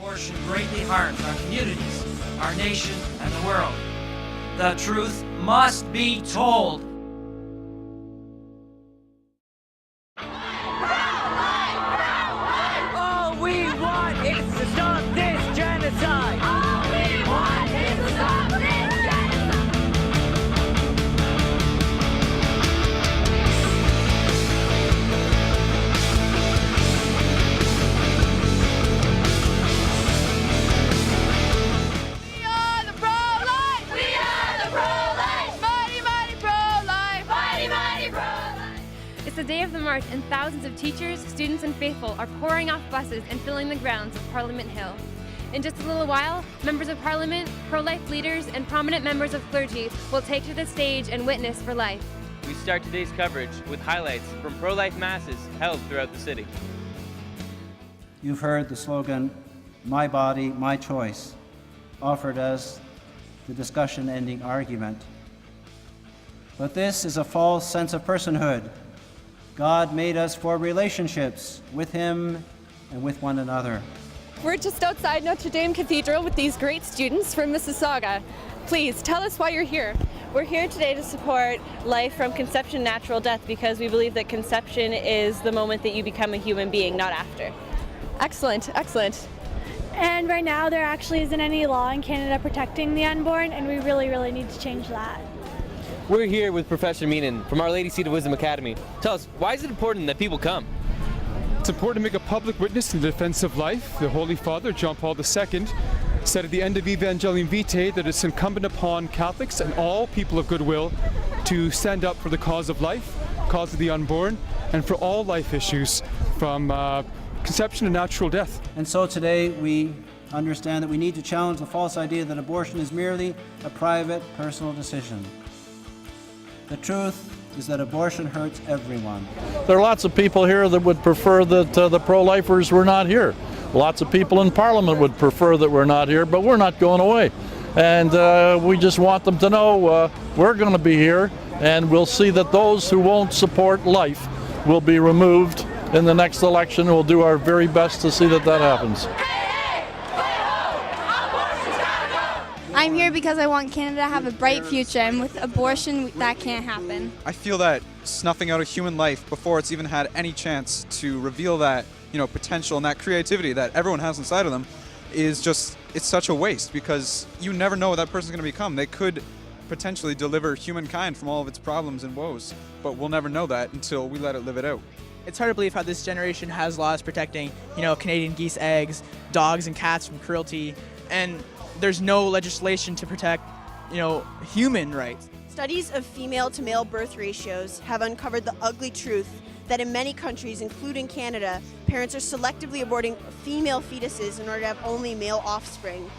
Abortion greatly harms our communities, our nation, and the world. The truth must be told. All we want is to stop this genocide! All we want is to stop this genocide! We are the pro-life! We are the pro-life! Mighty, mighty pro-life! Mighty, mighty pro-life! It's the day of the march, and thousands of teachers, students, and faithful are pouring off buses and filling the grounds of Parliament Hill. In just a little while, members of Parliament, pro-life leaders, and prominent members of clergy will take to the stage and witness for life. We start today's coverage with highlights from pro-life masses held throughout the city. You've heard the slogan, "My body, my choice," offered as the discussion-ending argument. But this is a false sense of personhood. God made us for relationships with Him and with one another. We're just outside Notre Dame Cathedral with these great students from Mississauga. Please, tell us why you're here. We're here today to support life from conception to natural death because we believe that conception is the moment that you become a human being, not after. Excellent, excellent. And right now there actually isn't any law in Canada protecting the unborn, and we really need to change that. We're here with Professor Meenan from Our Lady Seat of Wisdom Academy. Tell us, why is it important that people come? It's important to make a public witness in the defense of life. The Holy Father, John Paul II, said at the end of Evangelium Vitae that it's incumbent upon Catholics and all people of goodwill to stand up for the cause of life, cause of the unborn, and for all life issues from conception to natural death. And so today we understand that we need to challenge the false idea that abortion is merely a private, personal decision. The truth is that abortion hurts everyone. There are lots of people here that would prefer that the pro-lifers were not here. Lots of people in Parliament would prefer that we're not here, but we're not going away. And we just want them to know we're going to be here, and we'll see that those who won't support life will be removed in the next election. We'll do our very best to see that that happens. I'm here because I want Canada to have a bright future, and with abortion, that can't happen. I feel that snuffing out a human life before it's even had any chance to reveal that, potential and that creativity that everyone has inside of them is just, it's such a waste because you never know what that person's going to become. They could potentially deliver humankind from all of its problems and woes, but we'll never know that until we let it live it out. It's hard to believe how this generation has laws protecting, Canadian geese eggs, dogs and cats from cruelty, and there's no legislation to protect, human rights. Studies of female-to-male birth ratios have uncovered the ugly truth that in many countries, including Canada, parents are selectively aborting female fetuses in order to have only male offspring.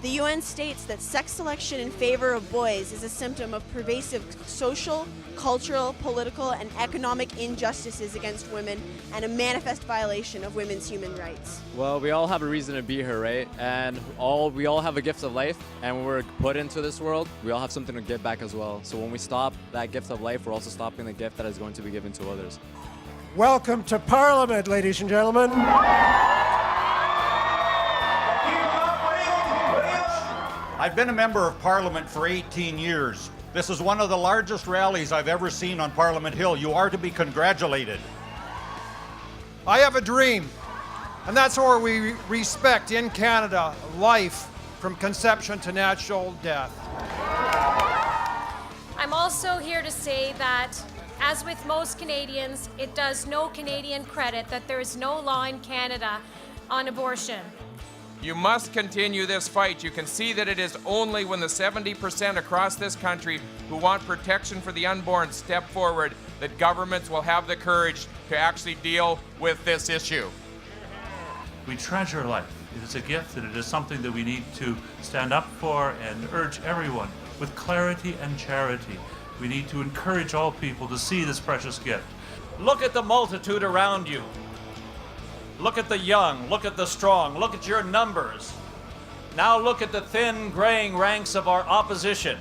The UN states that sex selection in favor of boys is a symptom of pervasive social, cultural, political, and economic injustices against women and a manifest violation of women's human rights. Well, we all have a reason to be here, right? And we all have a gift of life, and when we're put into this world, we all have something to give back as well. So when we stop that gift of life, we're also stopping the gift that is going to be given to others. Welcome to Parliament, ladies and gentlemen. I've been a member of Parliament for 18 years. This is one of the largest rallies I've ever seen on Parliament Hill. You are to be congratulated. I have a dream, and that's where we respect in Canada life from conception to natural death. I'm also here to say that, as with most Canadians, it does no Canadian credit that there is no law in Canada on abortion. You must continue this fight. You can see that it is only when the 70% across this country who want protection for the unborn step forward that governments will have the courage to actually deal with this issue. We treasure life. It is a gift, and it is something that we need to stand up for and urge everyone with clarity and charity. We need to encourage all people to see this precious gift. Look at the multitude around you. Look at the young, look at the strong, look at your numbers. Now look at the thin, graying ranks of our opposition,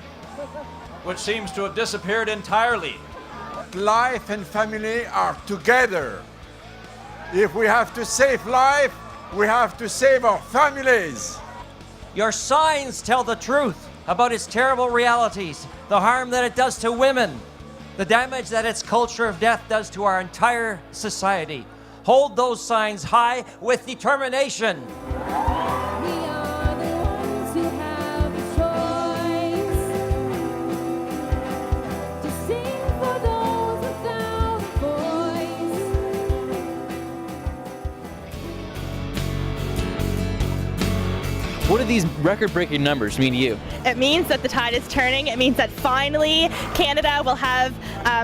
which seems to have disappeared entirely. Life and family are together. If we have to save life, We have to save our families. Your signs tell the truth about its terrible realities, the harm that it does to women, the damage that its culture of death does to our entire society. Hold those signs high with determination. What do these record-breaking numbers mean to you? It means that the tide is turning. It means that finally Canada will have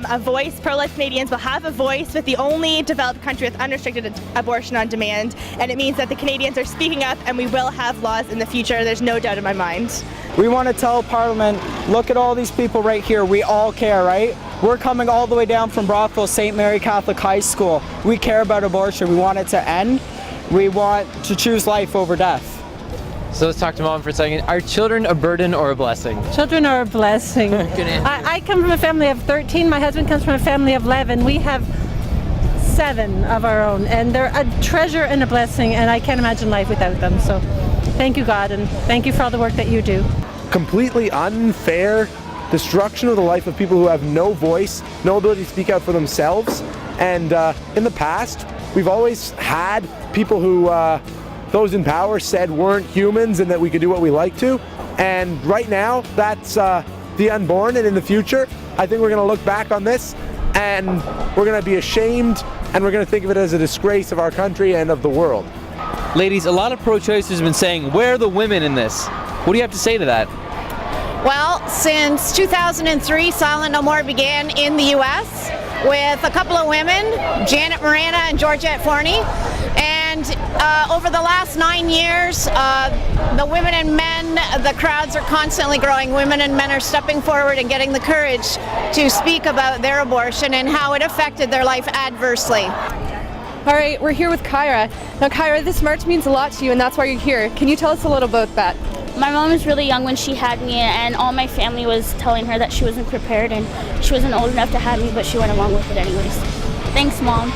a voice. Pro-life Canadians will have a voice with the only developed country with unrestricted abortion on demand. And it means that the Canadians are speaking up and we will have laws in the future. There's no doubt in my mind. We want to tell Parliament, look at all these people right here. We all care, right? We're coming all the way down from Brockville, St. Mary Catholic High School. We care about abortion. We want it to end. We want to choose life over death. So let's talk to Mom for a second. Are children a burden or a blessing? Children are a blessing. I come from a family of 13. My husband comes from a family of 11. We have 7 of our own, and they're a treasure and a blessing, and I can't imagine life without them. So thank you, God, and thank you for all the work that you do. Completely unfair destruction of the life of people who have no voice, no ability to speak out for themselves. And in the past, we've always had people who those in power said weren't humans and that we could do what we like to. And right now, that's the unborn. And in the future, I think we're going to look back on this and we're going to be ashamed and we're going to think of it as a disgrace of our country and of the world. Ladies, a lot of pro-choicers have been saying, where are the women in this? What do you have to say to that? Well, since 2003, Silent No More began in the U.S. with a couple of women, Janet Morana and Georgette Forney. And over the last 9 years, the women and men, the crowds are constantly growing. Women and men are stepping forward and getting the courage to speak about their abortion and how it affected their life adversely. All right, we're here with Kyra. Now, Kyra, this march means a lot to you, and that's why you're here. Can you tell us a little about that? My mom was really young when she had me, and all my family was telling her that she wasn't prepared and she wasn't old enough to have me, but she went along with it anyways. Thanks, Mom.